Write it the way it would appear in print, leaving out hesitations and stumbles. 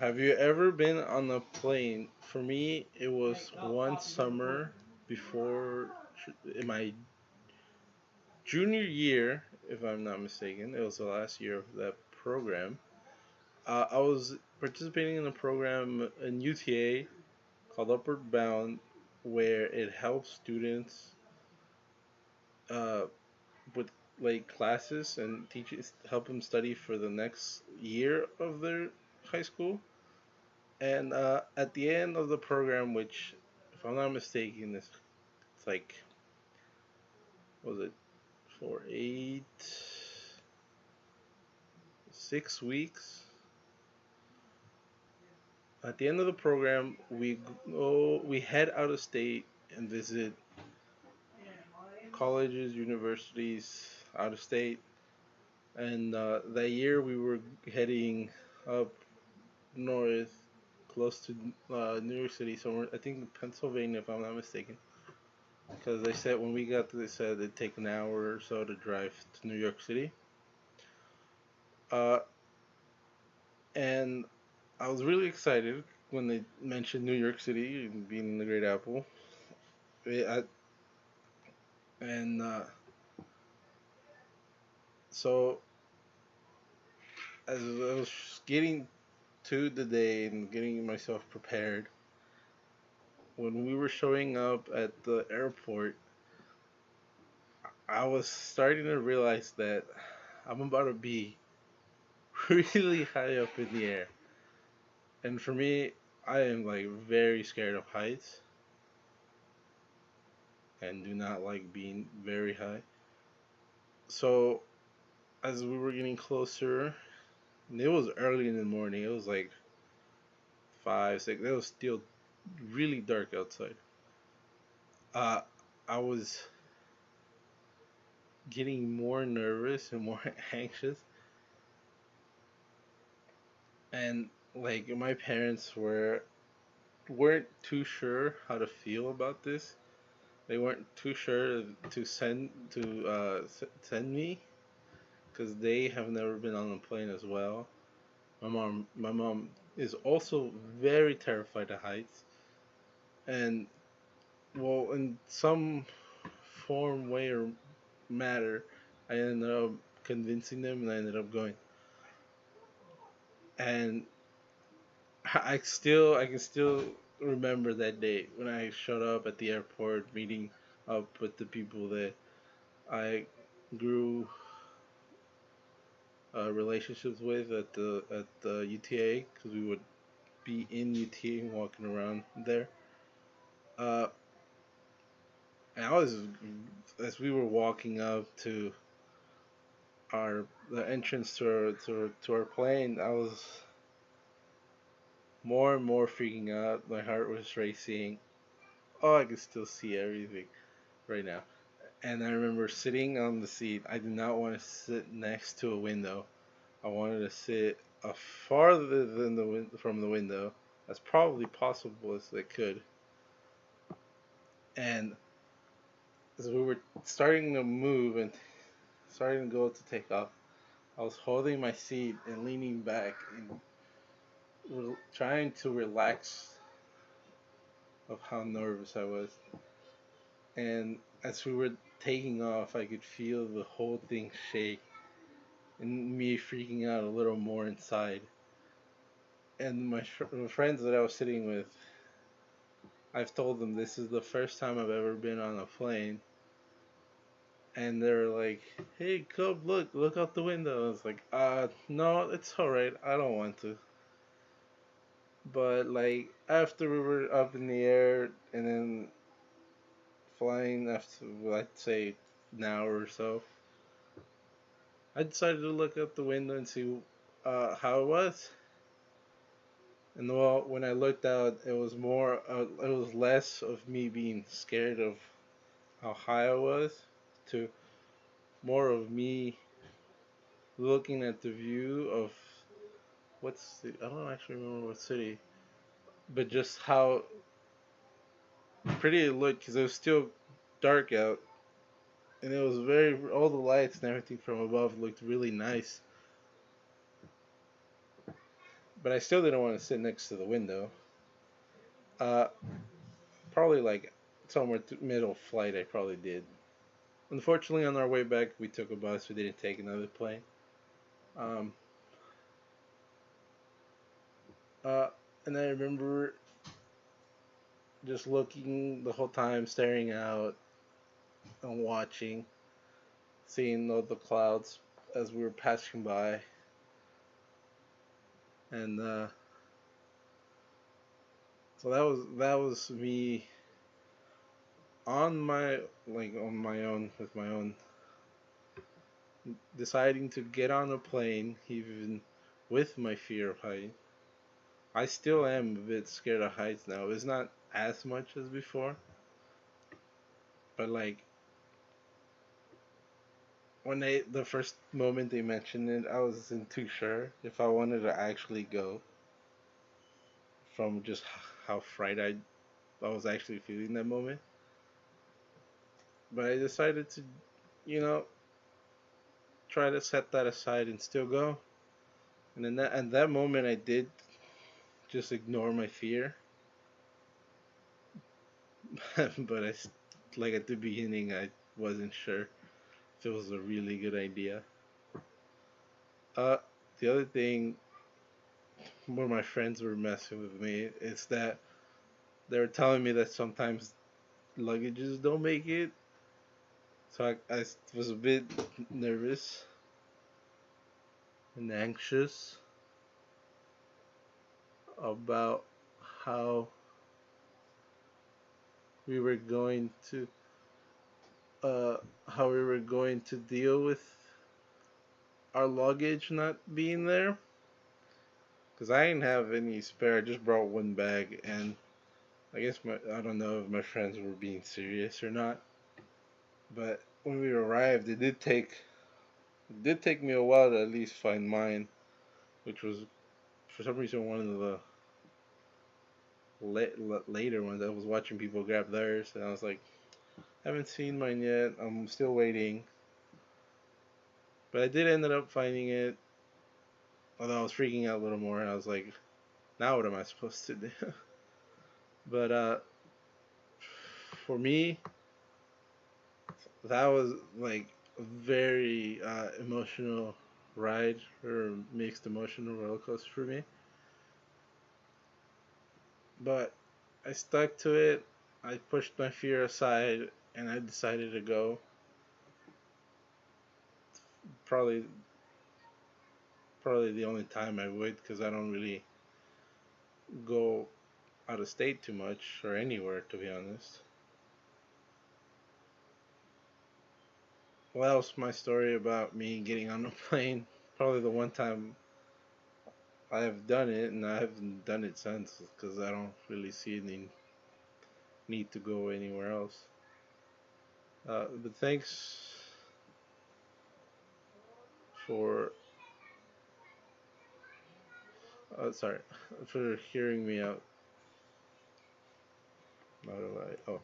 Have you ever been on a plane? For me, it was one summer before in my junior year, if I'm not mistaken. It was the last year of that program. I was participating in a program in UTA called Upward Bound, where it helps students uh, with like classes and teaches help them study for the next year of their high school. And at the end of the program, which, if I'm not mistaken, it's like, what was it, for 6 weeks? At the end of the program, we head out of state and visit colleges, universities out of state. And that year we were heading up north, close to New York City, somewhere, I think Pennsylvania, if I'm not mistaken. Because they said when we got there, they said it'd take an hour or so to drive to New York City. Uh, and I was really excited when they mentioned New York City and being in the Great Apple. I, and so as I was getting to the day and getting myself prepared, when we were showing up at the airport, I was starting to realize that I'm about to be really high up in the air. And for me, I am like very scared of heights and do not like being very high. So as we were getting closer, and it was early in the morning. It was like 5, 6. It was still really dark outside. Uh, I was getting more nervous and more anxious, and like my parents weren't too sure how to feel about this. They weren't too sure to send me because they have never been on a plane as well. My mom is also very terrified of heights, and well, in some form, way, or matter, I ended up convincing them, and I ended up going. And I can still remember that day when I showed up at the airport, meeting up with the people that I grew relationships with at the UTA, because we would be in UTA and walking around there. Uh, and I was as we were walking up to the entrance to our plane, I was more and more freaking out. My heart was racing. Oh, I could still see everything right now. And I remember sitting on the seat. I did not want to sit next to a window. I wanted to sit farther than from the window as probably possible as I could. And as we were starting to move and starting to go to take off, I was holding my seat and leaning back and trying to relax of how nervous I was. And as we were taking off, I could feel the whole thing shake and me freaking out a little more inside. And my friends that I was sitting with, I've told them this is the first time I've ever been on a plane. And they're like, "Hey, Cub, look out the window." I was like, no, it's alright. I don't want to." But like after we were up in the air and then flying after, well, I'd say an hour or so, I decided to look out the window and see how it was. And well, when I looked out, it was less of me being scared of how high I was, to more of me looking at the view of I don't actually remember what city, but just how pretty it looked because it was still dark out, and it was all the lights and everything from above looked really nice. but I still didn't want to sit next to the window. Uh, Probably like somewhere middle flight, I probably did. Unfortunately, on our way back, we took a bus. We didn't take another plane. Um, uh, and I remember just looking the whole time, staring out and watching, seeing all the clouds as we were passing by, and so that was me on my own with my own, deciding to get on a plane, even with my fear of height. I still am a bit scared of heights now. It's not as much as before, but like when the first moment they mentioned it, I wasn't too sure if I wanted to actually go from just how frightened I was actually feeling that moment. But I decided to, you know, try to set that aside and still go. And in that at that moment, I did just ignore my fear. But like at the beginning, I wasn't sure if it was a really good idea. Uh, the other thing, where my friends were messing with me, is that they were telling me that sometimes luggages don't make it. So I was a bit nervous and anxious about how we were going to uh, how we were going to deal with our luggage not being there. Cause I didn't have any spare. I just brought one bag, and I don't know if my friends were being serious or not. But when we arrived, it did take me a while to at least find mine, which was for some reason one of the later ones. I was watching people grab theirs, and I was like, I haven't seen mine yet. I'm still waiting. But I did end up finding it. Although I was freaking out a little more, and I was like, now what am I supposed to do? But for me, that was like a very emotional ride, or mixed emotional roller coaster for me. But I stuck to it. I pushed my fear aside, and I decided to go. Probably, probably the only time I would, because I don't really go out of state too much or anywhere, to be honest. Well, that was my story about me getting on a plane. Probably the one time I have done it, and I haven't done it since because I don't really see any need to go anywhere else. But thanks for, sorry, for hearing me out. How do I? Oh.